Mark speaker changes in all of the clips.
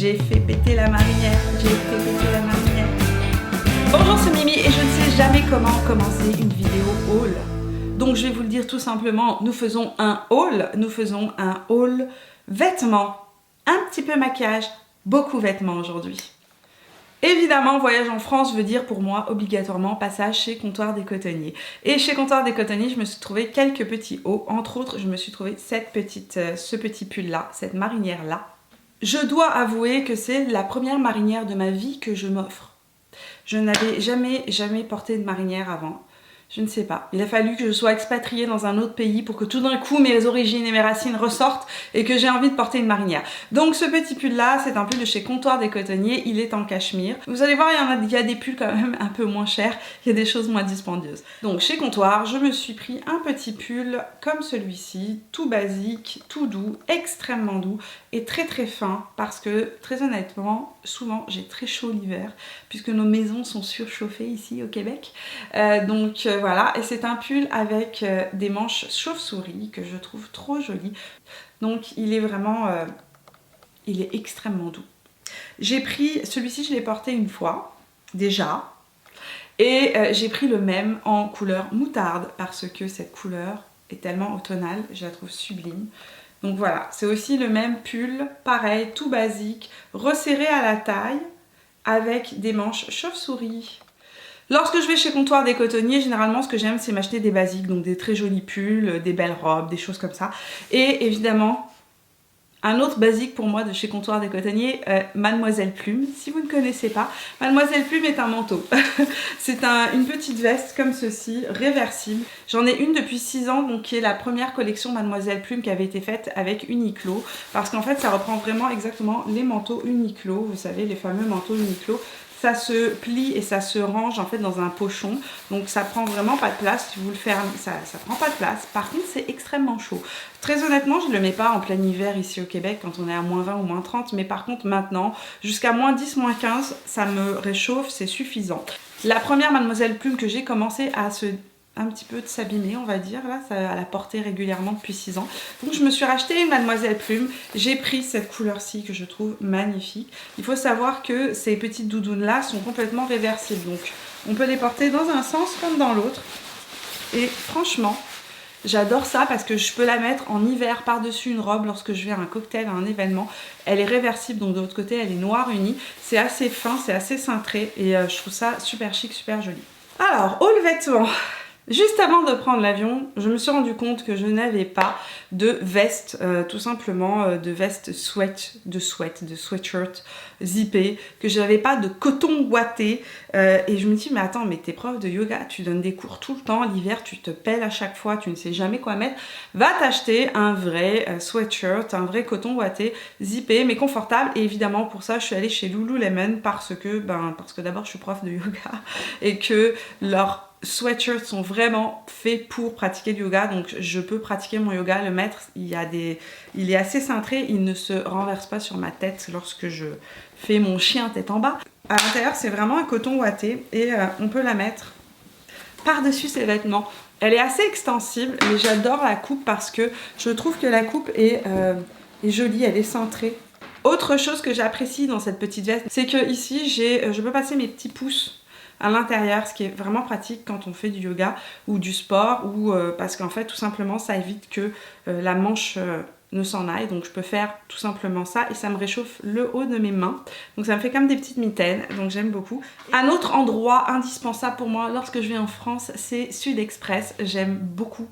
Speaker 1: J'ai fait péter la marinière, j'ai fait péter la marinière. Bonjour, c'est Mimi et je ne sais jamais comment commencer une vidéo haul. Donc je vais vous le dire tout simplement, nous faisons un haul vêtements, un petit peu maquillage, beaucoup vêtements aujourd'hui. Évidemment, voyage en France veut dire pour moi obligatoirement passage chez Comptoir des Cotonniers. Et chez Comptoir des Cotonniers, je me suis trouvé quelques petits hauts. Entre autres, je me suis trouvé ce petit pull-là, cette marinière-là. Je dois avouer que c'est la première marinière de ma vie que je m'offre. Je n'avais jamais porté de marinière avant. Je ne sais pas. Il a fallu que je sois expatriée dans un autre pays pour que tout d'un coup mes origines et mes racines ressortent et que j'ai envie de porter une marinière. Donc ce petit pull là, c'est un pull de chez Comptoir des Cotonniers, il est en cachemire. Vous allez voir, il y a des pulls quand même un peu moins chers, il y a des choses moins dispendieuses. Donc chez Comptoir, je me suis pris un petit pull comme celui-ci, tout basique, tout doux, extrêmement doux et très fin parce que très honnêtement, souvent j'ai très chaud l'hiver puisque nos maisons sont surchauffées ici au Québec. Voilà, et c'est un pull avec des manches chauve-souris que je trouve trop joli. Donc il est vraiment, il est extrêmement doux. J'ai pris, celui-ci je l'ai porté une fois, déjà. Et j'ai pris le même en couleur moutarde parce que cette couleur est tellement automnale, je la trouve sublime. Donc voilà, c'est aussi le même pull, pareil, tout basique, resserré à la taille avec des manches chauve-souris. Lorsque je vais chez Comptoir des Cotonniers, généralement ce que j'aime c'est m'acheter des basiques, donc des très jolis pulls, des belles robes, des choses comme ça. Et évidemment, un autre basique pour moi de chez Comptoir des Cotonniers, Mademoiselle Plume. Si vous ne connaissez pas, Mademoiselle Plume est un manteau. C'est une petite veste comme ceci, réversible. J'en ai une depuis 6 ans, donc qui est la première collection Mademoiselle Plume qui avait été faite avec Uniqlo. Parce qu'en fait ça reprend vraiment exactement les manteaux Uniqlo, vous savez les fameux manteaux Uniqlo. Ça se plie et ça se range en fait dans un pochon, donc ça prend vraiment pas de place. Si vous le fermez, ça prend pas de place. Par contre c'est extrêmement chaud. Très honnêtement je ne le mets pas en plein hiver ici au Québec quand on est à moins 20 ou moins 30, mais par contre maintenant jusqu'à moins 10, moins 15 ça me réchauffe, c'est suffisant. La première Mademoiselle Plume que j'ai commencé à un petit peu de s'abîmer on va dire, là ça la porter régulièrement depuis 6 ans. Donc je me suis racheté une Mademoiselle Plume, j'ai pris cette couleur-ci que je trouve magnifique. Il faut savoir que ces petites doudounes là sont complètement réversibles, donc on peut les porter dans un sens comme dans l'autre. Et franchement j'adore ça parce que je peux la mettre en hiver par-dessus une robe lorsque je vais à un cocktail, à un événement. Elle est réversible, donc de l'autre côté elle est noire unie, c'est assez fin, c'est assez cintré et je trouve ça super chic, super joli. Alors, haul vêtements. Juste avant de prendre l'avion, je me suis rendu compte que je n'avais pas de veste, tout simplement de veste sweatshirt zippé, que je n'avais pas de coton ouaté. Et je me dis, mais attends, mais t'es prof de yoga, tu donnes des cours tout le temps, l'hiver tu te pèles à chaque fois, tu ne sais jamais quoi mettre. Va t'acheter un vrai sweatshirt, un vrai coton ouaté, zippé, mais confortable. Et évidemment, pour ça, je suis allée chez Lululemon parce que d'abord, je suis prof de yoga et que leur sweatshirts sont vraiment faits pour pratiquer du yoga, donc je peux pratiquer mon yoga, le mettre, il est assez cintré, il ne se renverse pas sur ma tête lorsque je fais mon chien tête en bas. À l'intérieur c'est vraiment un coton ouaté et on peut la mettre par-dessus ses vêtements. Elle est assez extensible mais j'adore la coupe parce que je trouve que la coupe est jolie, elle est cintrée. Autre chose que j'apprécie dans cette petite veste, c'est que ici je peux passer mes petits pouces à l'intérieur, ce qui est vraiment pratique quand on fait du yoga ou du sport, ou parce qu'en fait tout simplement ça évite que la manche ne s'en aille, donc je peux faire tout simplement ça et ça me réchauffe le haut de mes mains, donc ça me fait comme des petites mitaines, donc j'aime beaucoup. Un autre endroit indispensable pour moi lorsque je vais en France, c'est Sud Express. J'aime beaucoup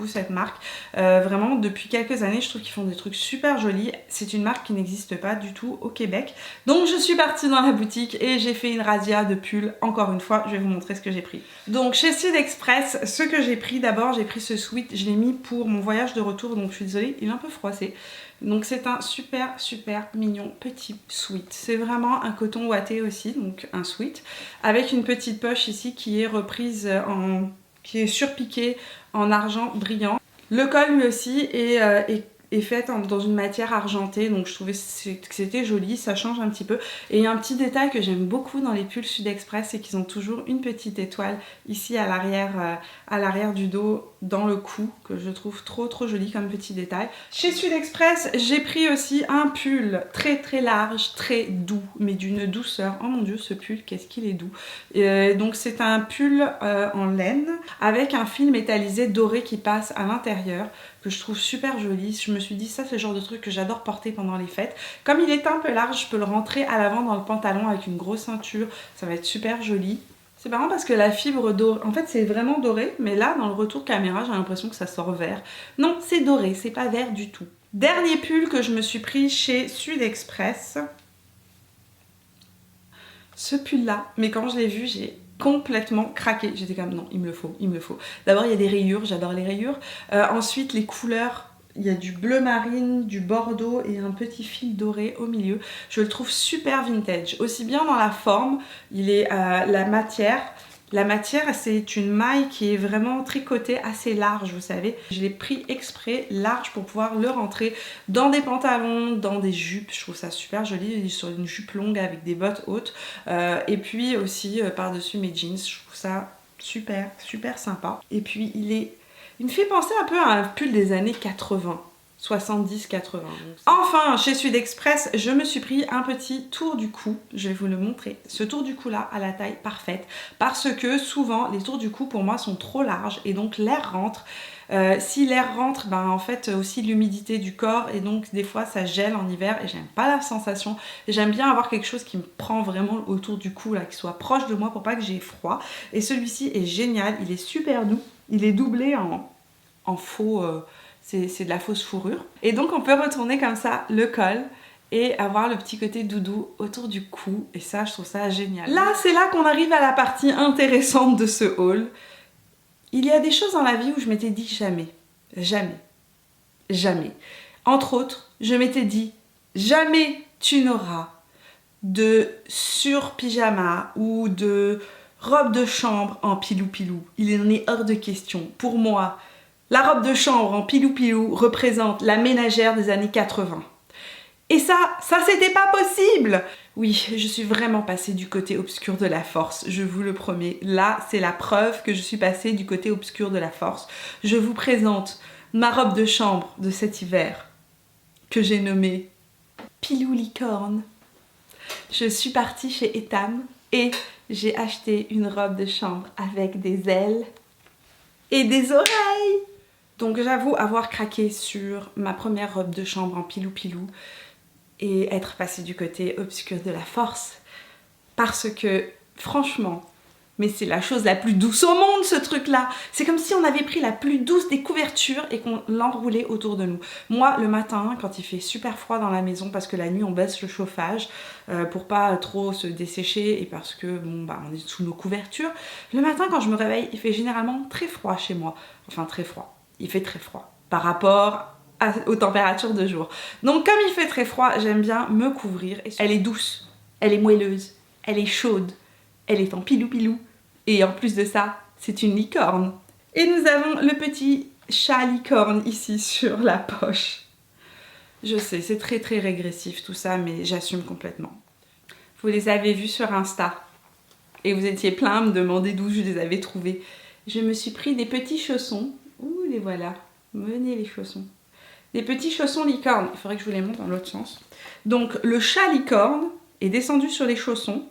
Speaker 1: cette marque, vraiment depuis quelques années je trouve qu'ils font des trucs super jolis. C'est une marque qui n'existe pas du tout au Québec, donc je suis partie dans la boutique et j'ai fait une razzia de pulls. Encore une fois je vais vous montrer ce que j'ai pris. Donc chez Sud Express, ce que j'ai pris, d'abord j'ai pris ce sweat, je l'ai mis pour mon voyage de retour, donc je suis désolée, il est un peu froissé. Donc c'est un super mignon petit sweat. C'est vraiment un coton ouaté aussi, donc un sweat, avec une petite poche ici qui est reprise qui est surpiquée en argent brillant. Le col lui aussi est fait dans une matière argentée, donc je trouvais que c'était joli, ça change un petit peu. Et il y a un petit détail que j'aime beaucoup dans les pulls Sud Express, c'est qu'ils ont toujours une petite étoile ici à l'arrière du dos, dans le cou que je trouve trop joli comme petit détail. Chez Sud Express, j'ai pris aussi un pull très large, très doux, mais d'une douceur. Oh mon dieu, ce pull, qu'est-ce qu'il est doux. Donc c'est un pull en laine avec un fil métallisé doré qui passe à l'intérieur, que je trouve super joli. Je me suis dit, ça c'est le genre de truc que j'adore porter pendant les fêtes. Comme il est un peu large, je peux le rentrer à l'avant dans le pantalon avec une grosse ceinture. Ça va être super joli. C'est marrant parce que la fibre dorée, en fait c'est vraiment doré, mais là dans le retour caméra j'ai l'impression que ça sort vert. Non, c'est doré, c'est pas vert du tout. Dernier pull que je me suis pris chez Sud Express. Ce pull là, mais quand je l'ai vu j'ai complètement craqué. J'étais comme non, il me le faut, il me le faut. D'abord il y a des rayures, j'adore les rayures. Ensuite les couleurs. Il y a du bleu marine, du bordeaux et un petit fil doré au milieu. Je le trouve super vintage. Aussi bien dans la forme, il est la matière. La matière, c'est une maille qui est vraiment tricotée assez large, vous savez. Je l'ai pris exprès large pour pouvoir le rentrer dans des pantalons, dans des jupes. Je trouve ça super joli, sur une jupe longue avec des bottes hautes. Et puis aussi par-dessus mes jeans. Je trouve ça super sympa. Et puis il me fait penser un peu à un pull des années 80, 70-80. Enfin, chez Sud Express, je me suis pris un petit tour du cou. Je vais vous le montrer. Ce tour du cou là, à la taille parfaite. Parce que souvent, les tours du cou pour moi sont trop larges et donc l'air rentre. Si l'air rentre, ben en fait aussi l'humidité du corps et donc des fois ça gèle en hiver et j'aime pas la sensation. J'aime bien avoir quelque chose qui me prend vraiment autour du cou là, qui soit proche de moi pour pas que j'ai froid. Et celui-ci est génial, il est super doux. Il est doublé en faux, c'est de la fausse fourrure. Et donc on peut retourner comme ça le col et avoir le petit côté doudou autour du cou. Et ça, je trouve ça génial. Là, c'est là qu'on arrive à la partie intéressante de ce haul. Il y a des choses dans la vie où je m'étais dit jamais. Entre autres, je m'étais dit jamais tu n'auras de sur-pyjama ou de robe de chambre en pilou-pilou. Il en est hors de question. Pour moi, la robe de chambre en pilou-pilou représente la ménagère des années 80. Et ça c'était pas possible. Oui, je suis vraiment passée du côté obscur de la force, je vous le promets. Là, c'est la preuve que je suis passée du côté obscur de la force. Je vous présente ma robe de chambre de cet hiver, que j'ai nommée Pilou Licorne. Je suis partie chez Etam et j'ai acheté une robe de chambre avec des ailes et des oreilles. Donc j'avoue avoir craqué sur ma première robe de chambre en pilou-pilou et être passée du côté obscur de la force. Parce que, franchement, mais c'est la chose la plus douce au monde ce truc-là. C'est comme si on avait pris la plus douce des couvertures et qu'on l'enroulait autour de nous. Moi, le matin, quand il fait super froid dans la maison, parce que la nuit on baisse le chauffage pour pas trop se dessécher et parce que bon bah on est sous nos couvertures. Le matin quand je me réveille, il fait généralement très froid chez moi. Enfin très froid. Il fait très froid par rapport aux températures de jour. Donc comme il fait très froid, j'aime bien me couvrir. Elle est douce, elle est moelleuse, elle est chaude, elle est en pilou-pilou. Et en plus de ça, c'est une licorne. Et nous avons le petit chat licorne ici sur la poche. Je sais, c'est très régressif tout ça, mais j'assume complètement. Vous les avez vus sur Insta. Et vous étiez plein à me demander d'où je les avais trouvés. Je me suis pris des petits chaussons. Ouh, les voilà. Venez les chaussons. Des petits chaussons licorne. Il faudrait que je vous les montre dans l'autre sens. Donc le chat licorne est descendu sur les chaussons.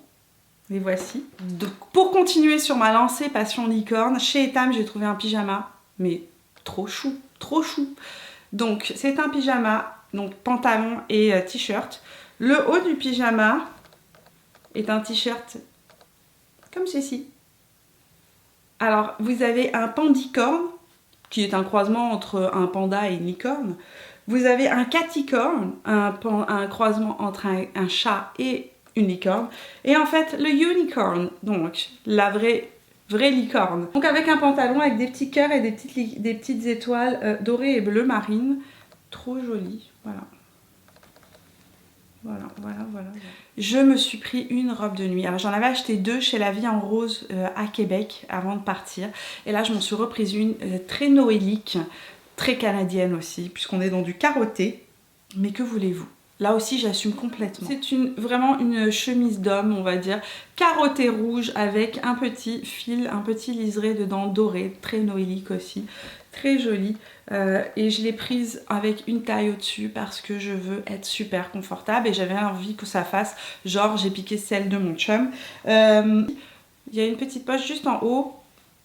Speaker 1: Les voici. Donc, pour continuer sur ma lancée passion licorne, chez Etam j'ai trouvé un pyjama, mais trop chou. Donc c'est un pyjama, donc pantalon et t-shirt. Le haut du pyjama est un t-shirt comme ceci. Alors vous avez un pandicorne, qui est un croisement entre un panda et une licorne. Vous avez un caticorne, un croisement entre un chat et une licorne. Et en fait, le unicorn, donc la vraie licorne. Donc avec un pantalon avec des petits cœurs et des petites étoiles dorées et bleu marine. Trop joli, voilà. Voilà. Je me suis pris une robe de nuit. Alors j'en avais acheté deux chez La Vie en Rose à Québec avant de partir. Et là je m'en suis reprise une très noélique, très canadienne aussi, puisqu'on est dans du carotté. Mais que voulez-vous? Là aussi j'assume complètement. C'est vraiment une chemise d'homme, on va dire, carottée rouge avec un petit fil, un petit liseré dedans doré, très noélique aussi. très jolie. Et je l'ai prise avec une taille au-dessus parce que je veux être super confortable et j'avais envie que ça fasse genre j'ai piqué celle de mon chum. Il y a une petite poche juste en haut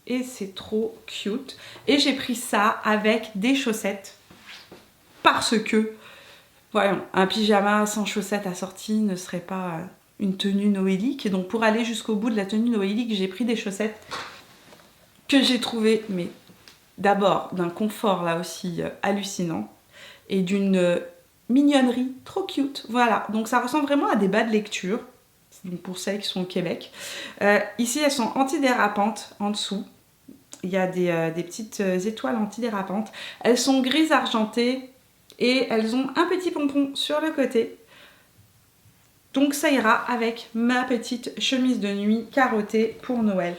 Speaker 1: et c'est trop cute. Et j'ai pris ça avec des chaussettes parce que, voyons, un pyjama sans chaussettes assorties ne serait pas une tenue noélique. Et donc pour aller jusqu'au bout de la tenue noélique, j'ai pris des chaussettes que j'ai trouvées, mais d'abord d'un confort là aussi hallucinant et d'une mignonnerie trop cute. Voilà, donc ça ressemble vraiment à des bas de lecture. Donc pour celles qui sont au Québec. Ici, elles sont antidérapantes en dessous. Il y a des petites étoiles antidérapantes. Elles sont grises argentées et elles ont un petit pompon sur le côté. Donc ça ira avec ma petite chemise de nuit carottée pour Noël.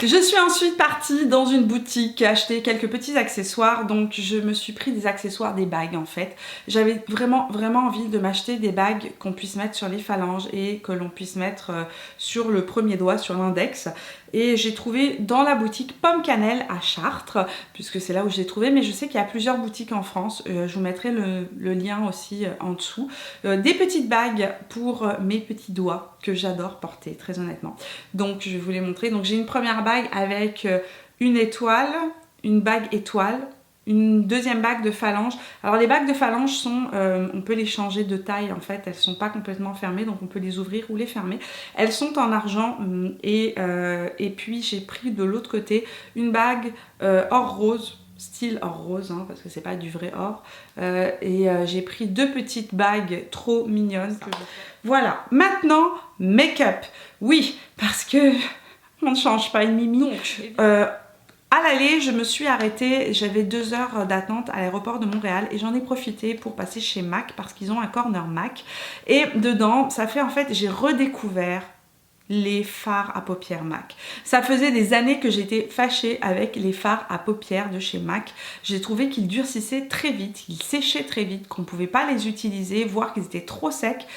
Speaker 1: Je suis ensuite partie dans une boutique acheter quelques petits accessoires, donc je me suis pris des accessoires, des bagues en fait. J'avais vraiment envie de m'acheter des bagues qu'on puisse mettre sur les phalanges et que l'on puisse mettre sur le premier doigt, sur l'index. Et j'ai trouvé dans la boutique Pomme Cannelle à Chartres, puisque c'est là où j'ai trouvé, mais je sais qu'il y a plusieurs boutiques en France, je vous mettrai le lien aussi en dessous. Des petites bagues pour mes petits doigts, que j'adore porter, très honnêtement. Donc je vais vous les montrer. Donc j'ai une première bague avec une étoile, une bague étoile, une deuxième bague de phalange. Alors les bagues de phalange sont, on peut les changer de taille en fait, elles sont pas complètement fermées, donc on peut les ouvrir ou les fermer. Elles sont en argent et puis j'ai pris de l'autre côté une bague or rose, style or rose, hein, parce que c'est pas du vrai or. J'ai pris deux petites bagues trop mignonnes. Voilà, maintenant make-up. Oui, parce que on ne change pas une mimi. Donc, à l'aller, je me suis arrêtée, j'avais 2 heures d'attente à l'aéroport de Montréal et j'en ai profité pour passer chez MAC parce qu'ils ont un corner MAC. Et dedans, ça fait en fait, j'ai redécouvert les fards à paupières MAC. Ça faisait des années que j'étais fâchée avec les fards à paupières de chez MAC. J'ai trouvé qu'ils durcissaient très vite, qu'ils séchaient très vite, qu'on ne pouvait pas les utiliser, voire qu'ils étaient trop secs.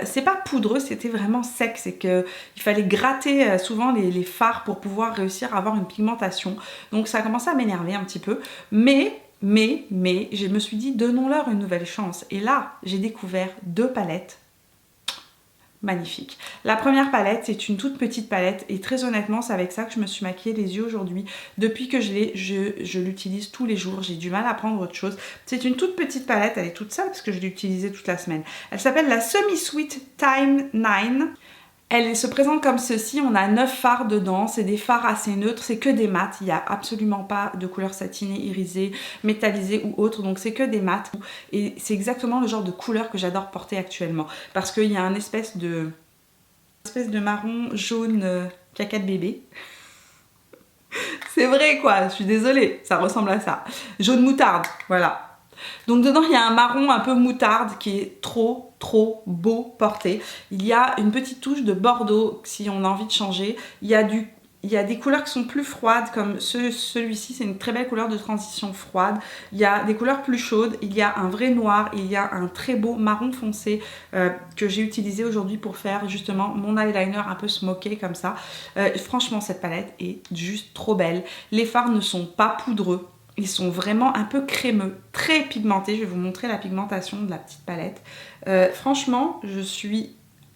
Speaker 1: C'est pas poudreux, c'était vraiment sec. C'est qu'il fallait gratter souvent les fards pour pouvoir réussir à avoir une pigmentation. Donc ça a commencé à m'énerver un petit peu. Mais je me suis dit, donnons-leur une nouvelle chance. Et là, j'ai découvert 2 palettes magnifique. La première palette, c'est une toute petite palette et très honnêtement, c'est avec ça que je me suis maquillée les yeux aujourd'hui. Depuis que je l'ai, je l'utilise tous les jours. J'ai du mal à prendre autre chose. C'est une toute petite palette, elle est toute seule parce que je l'ai utilisée toute la semaine. Elle s'appelle la Semi Sweet Time 9. Elle se présente comme ceci, on a 9 fards dedans, c'est des fards assez neutres, c'est que des mats, il n'y a absolument pas de couleur satinée, irisée, métallisée ou autre, donc c'est que des mats. Et c'est exactement le genre de couleur que j'adore porter actuellement, parce qu'il y a une espèce de marron jaune caca de bébé. C'est vrai quoi, je suis désolée, ça ressemble à ça. Jaune moutarde, voilà. Donc dedans il y a un marron un peu moutarde qui est trop beau porté. Il y a une petite touche de bordeaux si on a envie de changer. Il y a des couleurs qui sont plus froides comme celui-ci, c'est une très belle couleur de transition froide. Il y a des couleurs plus chaudes, il y a un vrai noir, il y a un très beau marron foncé que j'ai utilisé aujourd'hui pour faire justement mon eyeliner un peu smoké comme ça. Franchement cette palette est juste trop belle. Les fards ne sont pas poudreux. Ils sont vraiment un peu crémeux, très pigmentés. Je vais vous montrer la pigmentation de la petite palette. Franchement, je suis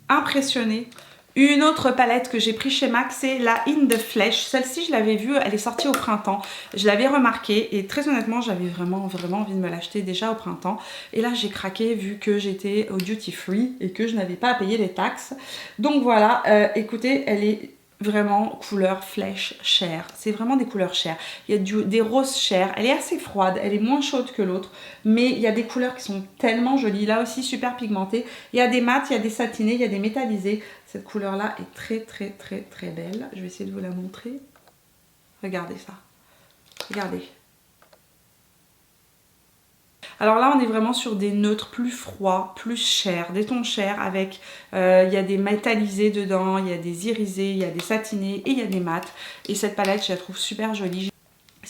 Speaker 1: impressionnée. Une autre palette que j'ai pris chez MAC, c'est la In the Flesh. Celle-ci, je l'avais vue, elle est sortie au printemps. Je l'avais remarquée et très honnêtement, j'avais vraiment envie de me l'acheter déjà au printemps. Et là, j'ai craqué vu que j'étais au duty free et que je n'avais pas à payer les taxes. Donc voilà, écoutez, elle est vraiment couleur flèche chair, c'est vraiment des couleurs chères. Il y a des roses chères, elle est assez froide, elle est moins chaude que l'autre, mais il y a des couleurs qui sont tellement jolies, là aussi super pigmentées. Il y a des mats, il y a des satinés, il y a des métallisés. Cette couleur là est très belle. Je vais essayer de vous la montrer. Regardez ça, regardez. Alors là, on est vraiment sur des neutres plus froids, plus chers, des tons chers avec, il y a des métallisés dedans, il y a des irisés, il y a des satinés et il y a des mats. Et cette palette, je la trouve super jolie.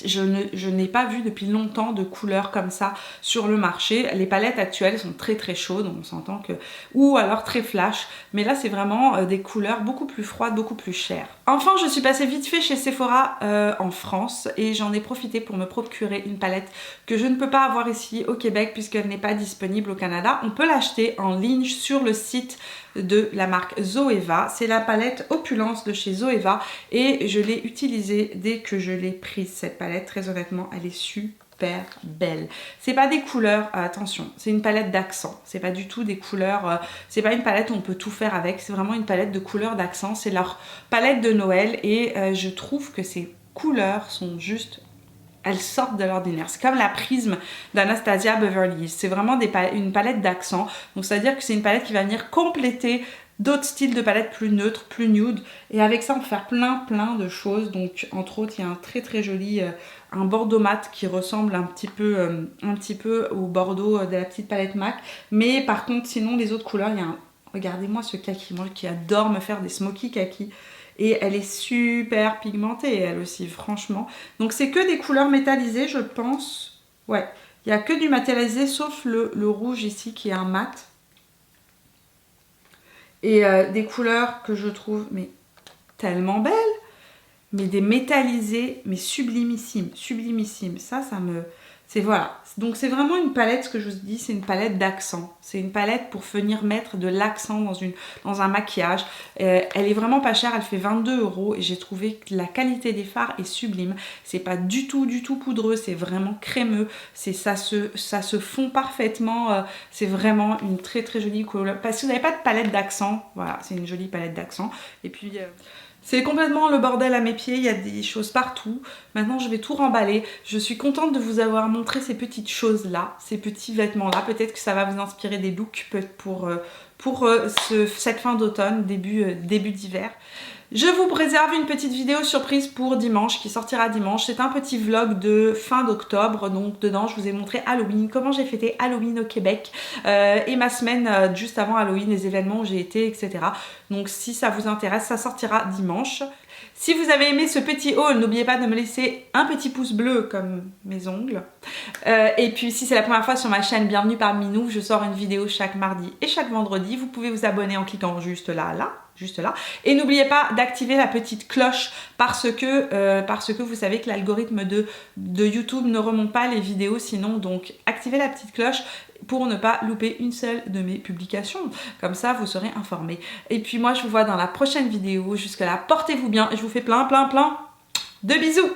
Speaker 1: Je n'ai pas vu depuis longtemps de couleurs comme ça sur le marché. Les palettes actuelles sont très très chaudes, on s'entend que... ou alors très flash, mais là c'est vraiment des couleurs beaucoup plus froides, beaucoup plus chères. Enfin, je suis passée vite fait chez Sephora en France et j'en ai profité pour me procurer une palette que je ne peux pas avoir ici au Québec puisqu'elle n'est pas disponible au Canada. On peut l'acheter en ligne sur le site de la marque Zoeva. C'est la palette Opulence de chez Zoeva et je l'ai utilisée dès que je l'ai prise, cette palette. Très honnêtement, elle est super belle. C'est pas des couleurs, attention, c'est une palette d'accent. C'est pas du tout des couleurs, c'est pas une palette où on peut tout faire avec. C'est vraiment une palette de couleurs d'accent. C'est leur palette de Noël et je trouve que ces couleurs sont juste... elles sortent de l'ordinaire. C'est comme la prisme d'Anastasia Beverly Hills. C'est vraiment une palette d'accent. Donc c'est-à-dire que c'est une palette qui va venir compléter d'autres styles de palettes plus neutres, plus nude. Et avec ça, on peut faire plein de choses. Donc entre autres, il y a un très très joli, un bordeaux mat qui ressemble un petit peu au bordeaux de la petite palette MAC. Mais par contre, sinon les autres couleurs, il y a un... regardez-moi ce kaki, moi qui adore me faire des smoky kaki. Et elle est super pigmentée, elle aussi, franchement. Donc c'est que des couleurs métallisées, je pense. Ouais, il n'y a que du métallisé, sauf le rouge ici, qui est un mat. Et des couleurs que je trouve mais tellement belles. Mais des métallisés, mais sublimissimes, sublimissimes. Ça me... c'est voilà. Donc c'est vraiment une palette, ce que je vous dis, c'est une palette d'accent. C'est une palette pour venir mettre de l'accent dans un maquillage. Elle est vraiment pas chère, elle fait 22 € et j'ai trouvé que la qualité des fards est sublime. C'est pas du tout poudreux, c'est vraiment crémeux. Ça se fond parfaitement. C'est vraiment une très très jolie couleur. Parce que vous n'avez pas de palette d'accent, voilà, c'est une jolie palette d'accent. Et puis... c'est complètement le bordel à mes pieds, il y a des choses partout. Maintenant je vais tout remballer. Je suis contente de vous avoir montré ces petites choses là, ces petits vêtements là. Peut-être que ça va vous inspirer des looks pour cette fin d'automne, début d'hiver. Je vous réserve une petite vidéo surprise pour dimanche qui sortira dimanche. C'est un petit vlog de fin d'octobre. Donc dedans je vous ai montré Halloween, comment j'ai fêté Halloween au Québec et ma semaine juste avant Halloween, les événements où j'ai été, etc. Donc si ça vous intéresse, ça sortira dimanche. Si vous avez aimé ce petit haul, n'oubliez pas de me laisser un petit pouce bleu comme mes ongles. Et puis si c'est la première fois sur ma chaîne, bienvenue parmi nous. Je sors une vidéo chaque mardi et chaque vendredi. Vous pouvez vous abonner en cliquant juste là. Et n'oubliez pas d'activer la petite cloche parce que vous savez que l'algorithme de YouTube ne remonte pas les vidéos sinon. Donc activez la petite cloche pour ne pas louper une seule de mes publications. Comme ça, vous serez informés. Et puis moi, je vous vois dans la prochaine vidéo. Jusque là, portez-vous bien et je vous fais plein de bisous.